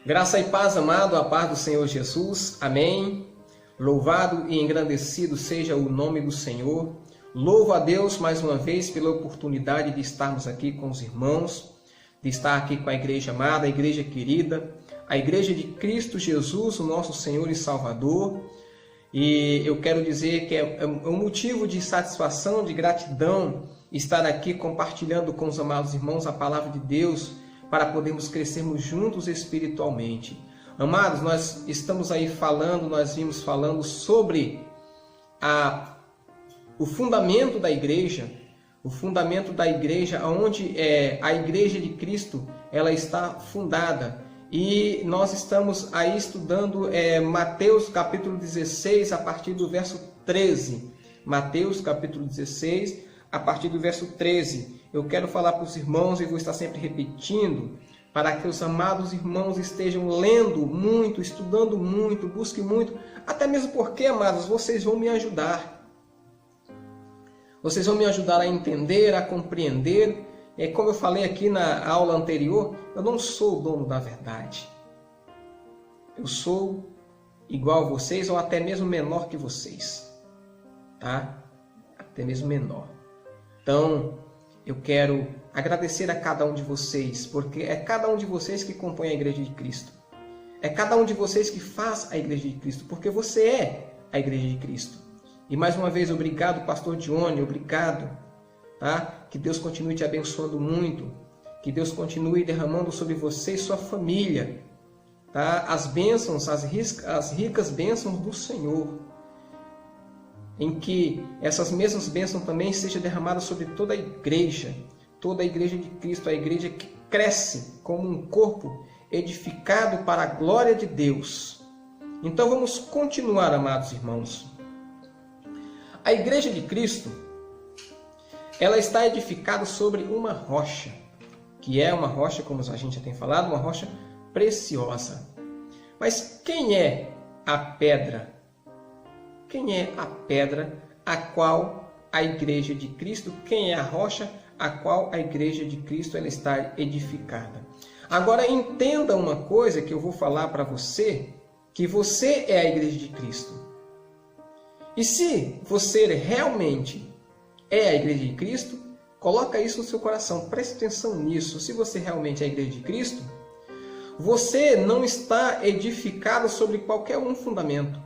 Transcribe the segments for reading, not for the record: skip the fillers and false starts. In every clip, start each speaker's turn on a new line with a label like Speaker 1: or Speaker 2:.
Speaker 1: Graça e paz, amado, a paz do Senhor Jesus. Amém. Louvado e engrandecido seja o nome do Senhor. Louvo a Deus mais uma vez pela oportunidade de estarmos aqui com os irmãos, de estar aqui com a igreja amada, a igreja querida, a igreja de Cristo Jesus, o nosso Senhor e Salvador. E eu quero dizer que é um motivo de satisfação, de gratidão, estar aqui compartilhando com os amados irmãos a palavra de Deus, para podermos crescermos juntos espiritualmente. Amados, nós estamos aí falando, nós vimos falando sobre o fundamento da igreja, onde a igreja de Cristo ela está fundada. E nós estamos aí estudando Mateus capítulo 16, a partir do verso 13. Mateus capítulo 16, a partir do verso 13. Eu quero falar para os irmãos e vou estar sempre repetindo, para que os amados irmãos estejam lendo muito, estudando muito, busquem muito, até mesmo porque, amados, vocês vão me ajudar. Vocês vão me ajudar a entender, a compreender. Como eu falei aqui na aula anterior, eu não sou o dono da verdade. Eu sou igual a vocês ou até mesmo menor que vocês. Tá? Até mesmo menor. Então, eu quero agradecer a cada um de vocês, porque é cada um de vocês que compõe a Igreja de Cristo. É cada um de vocês que faz a Igreja de Cristo, porque você é a Igreja de Cristo. E mais uma vez, obrigado, pastor Dione, obrigado. Tá? Que Deus continue te abençoando muito, que Deus continue derramando sobre você e sua família, tá? As bênçãos, as ricas bênçãos do Senhor, em que essas mesmas bênçãos também sejam derramadas sobre toda a igreja de Cristo, a igreja que cresce como um corpo edificado para a glória de Deus. Então vamos continuar, amados irmãos. A igreja de Cristo, ela está edificada sobre uma rocha, que é uma rocha, como a gente já tem falado, uma rocha preciosa. Mas quem é a pedra? Quem é a pedra a qual a igreja de Cristo, quem é a rocha a qual a igreja de Cristo ela está edificada? Agora entenda uma coisa que eu vou falar para você, que você é a igreja de Cristo. E se você realmente é a igreja de Cristo, coloca isso no seu coração, preste atenção nisso. Se você realmente é a igreja de Cristo, você não está edificado sobre qualquer fundamento.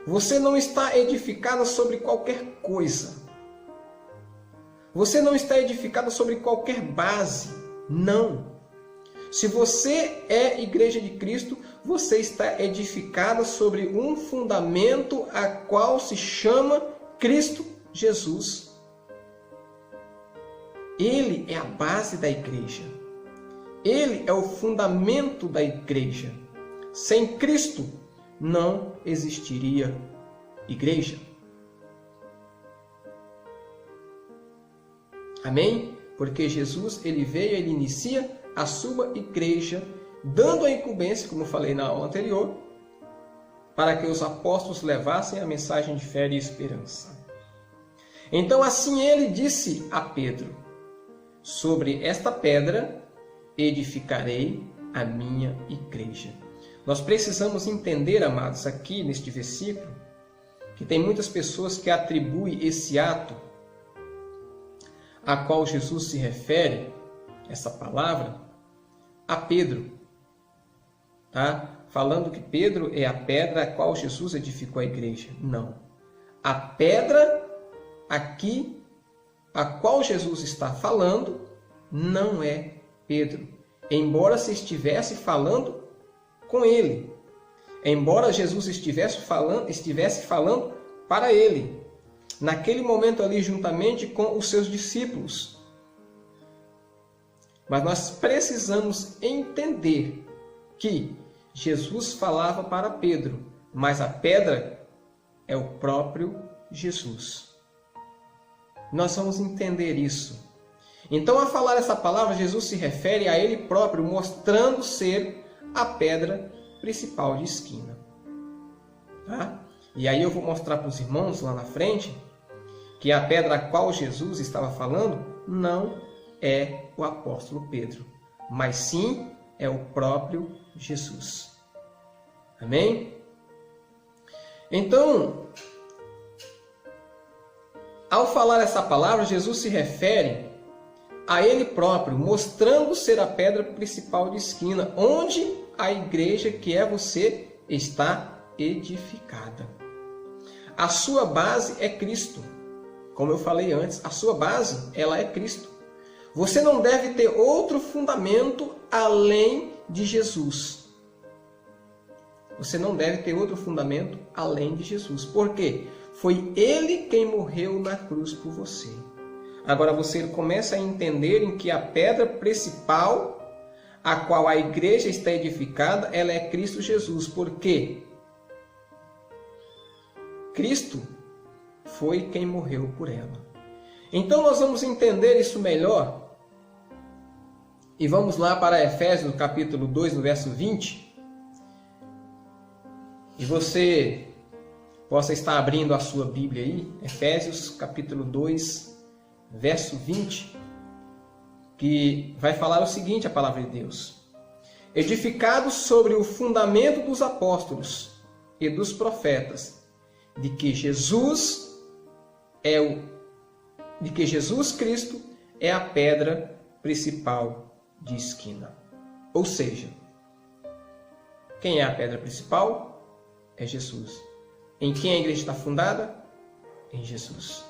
Speaker 1: Você não está edificado sobre qualquer coisa. Você não está edificado sobre qualquer base. Não. Se você é igreja de Cristo, você está edificado sobre um fundamento a qual se chama Cristo Jesus. Ele é a base da igreja. Ele é o fundamento da igreja. Sem Cristo não existiria igreja. Amém? Porque Jesus, ele veio, ele inicia a sua igreja, dando a incumbência, como eu falei na aula anterior, para que os apóstolos levassem a mensagem de fé e esperança. Então assim ele disse a Pedro: sobre esta pedra edificarei a minha igreja. Nós precisamos entender, amados, aqui neste versículo, que tem muitas pessoas que atribuem esse ato a qual Jesus se refere, essa palavra, a Pedro. Tá? Falando que Pedro é a pedra a qual Jesus edificou a igreja. Não. A pedra aqui, a qual Jesus está falando, não é Pedro. Embora se estivesse falando com ele. Embora Jesus estivesse falando para ele. Naquele momento ali, juntamente com os seus discípulos. Mas nós precisamos entender que Jesus falava para Pedro, mas a pedra é o próprio Jesus. Nós vamos entender isso. Então, a falar essa palavra, Jesus se refere a ele próprio, mostrando ser a pedra principal de esquina. Tá? E aí eu vou mostrar para os irmãos lá na frente que a pedra a qual Jesus estava falando não é o apóstolo Pedro, mas sim é o próprio Jesus. Amém? Então, ao falar essa palavra, Jesus se refere a Ele próprio, mostrando ser a pedra principal de esquina, onde a igreja, que é você, está edificada. A sua base é Cristo. Como eu falei antes, a sua base, ela é Cristo. Você não deve ter outro fundamento além de Jesus. Você não deve ter outro fundamento além de Jesus. Por quê? Foi Ele quem morreu na cruz por você. Agora você começa a entender em que a pedra principal, a qual a igreja está edificada, ela é Cristo Jesus. Por quê? Cristo foi quem morreu por ela. Então nós vamos entender isso melhor. E vamos lá para Efésios, capítulo 2, no verso 20. E você possa estar abrindo a sua Bíblia aí. Efésios, capítulo 2, verso 20. Que vai falar o seguinte, a palavra de Deus. Edificados sobre o fundamento dos apóstolos e dos profetas, de que Jesus Cristo é a pedra principal de esquina. Ou seja, quem é a pedra principal? É Jesus. Em quem a igreja está fundada? Em Jesus.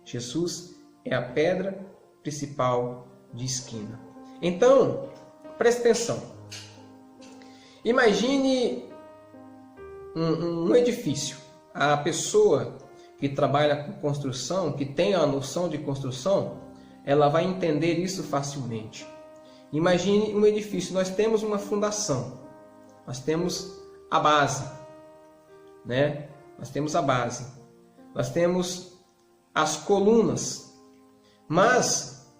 Speaker 1: Jesus é a pedra principal de esquina. Então, preste atenção. Imagine um edifício. A pessoa que trabalha com construção, que tem a noção de construção, ela vai entender isso facilmente. Imagine um edifício. Nós temos uma fundação. Nós temos a base, né? Nós temos a base. Nós temos as colunas. Mas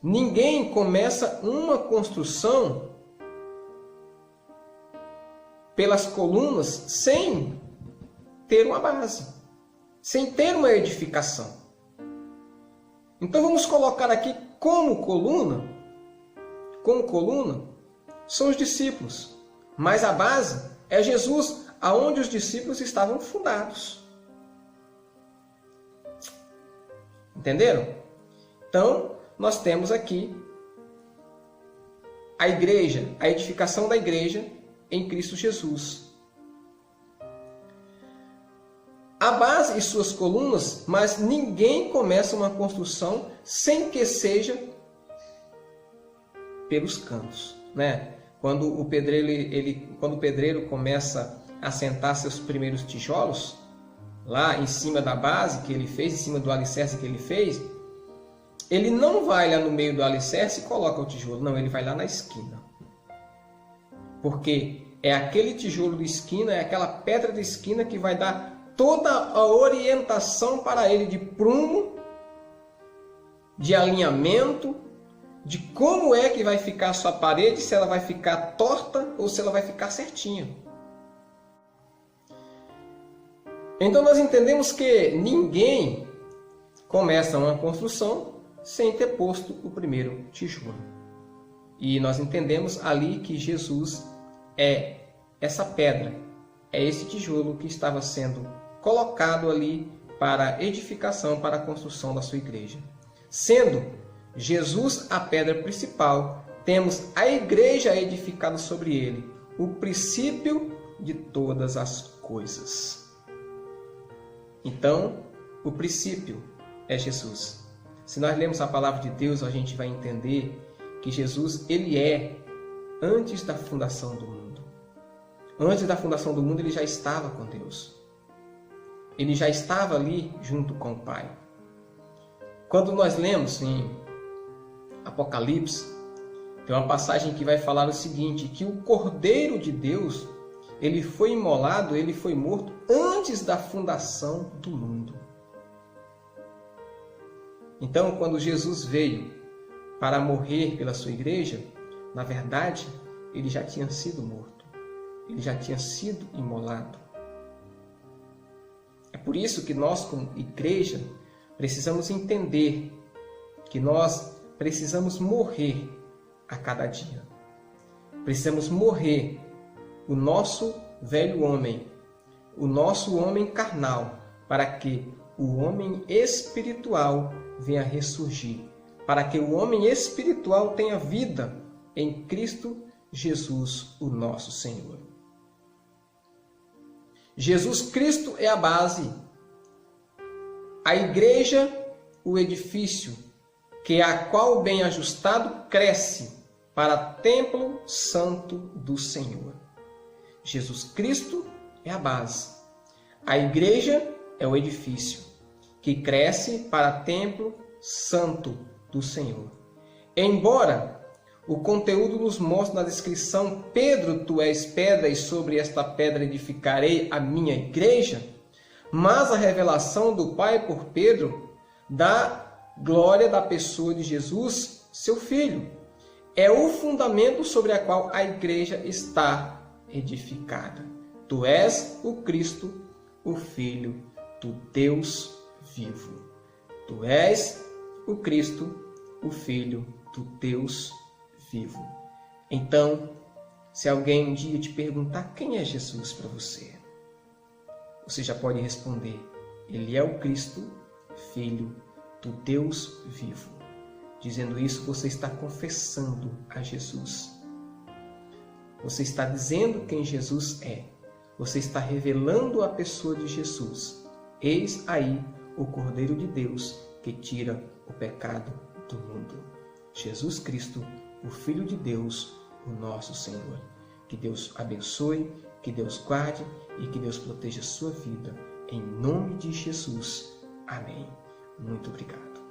Speaker 1: ninguém começa uma construção pelas colunas sem ter uma base, sem ter uma edificação. Então vamos colocar aqui como coluna são os discípulos, mas a base é Jesus, aonde os discípulos estavam fundados. Entenderam? Então, nós temos aqui a igreja, a edificação da igreja em Cristo Jesus. A base e suas colunas, mas ninguém começa uma construção sem que seja pelos cantos, né? Quando o pedreiro começa a assentar seus primeiros tijolos, lá em cima da base que ele fez, em cima do alicerce que ele fez, ele não vai lá no meio do alicerce e coloca o tijolo, não, ele vai lá na esquina. Porque é aquele tijolo de esquina, é aquela pedra de esquina que vai dar toda a orientação para ele de prumo, de alinhamento, de como é que vai ficar a sua parede, se ela vai ficar torta ou se ela vai ficar certinha. Então nós entendemos que ninguém começa uma construção sem ter posto o primeiro tijolo. E nós entendemos ali que Jesus é essa pedra, é esse tijolo que estava sendo colocado ali para edificação, para a construção da sua igreja. Sendo Jesus a pedra principal, temos a igreja edificada sobre ele, o princípio de todas as coisas. Então, o princípio é Jesus. Se nós lermos a palavra de Deus, a gente vai entender que Jesus, ele é antes da fundação do mundo. Antes da fundação do mundo, ele já estava com Deus. Ele já estava ali junto com o Pai. Quando nós lemos em Apocalipse, tem uma passagem que vai falar o seguinte, que o Cordeiro de Deus, ele foi imolado, ele foi morto antes da fundação do mundo. Então, quando Jesus veio para morrer pela sua igreja, na verdade, ele já tinha sido morto. Ele já tinha sido imolado. É por isso que nós, como igreja, precisamos entender que nós precisamos morrer a cada dia. Precisamos morrer o nosso velho homem, o nosso homem carnal, para que o homem espiritual venha ressurgir, para que o homem espiritual tenha vida em Cristo Jesus, o nosso Senhor. Jesus Cristo é a base, a igreja, o edifício, que a qual bem ajustado cresce para templo santo do Senhor. Jesus Cristo é a base. A igreja é o edifício, que cresce para templo santo do Senhor. Embora o conteúdo nos mostre na descrição: Pedro, tu és pedra, e sobre esta pedra edificarei a minha igreja, mas a revelação do Pai por Pedro dá glória da pessoa de Jesus, seu Filho. É o fundamento sobre a qual a igreja está edificada. Tu és o Cristo, o Filho do Deus vivo. Tu és o Cristo, o Filho do Deus vivo. Então, se alguém um dia te perguntar quem é Jesus para você, você já pode responder: Ele é o Cristo, Filho do Deus vivo. Dizendo isso, você está confessando a Jesus. Você está dizendo quem Jesus é. Você está revelando a pessoa de Jesus. Eis aí o Cordeiro de Deus que tira o pecado do mundo. Jesus Cristo, o Filho de Deus, o nosso Senhor. Que Deus abençoe, que Deus guarde e que Deus proteja a sua vida. Em nome de Jesus. Amém. Muito obrigado.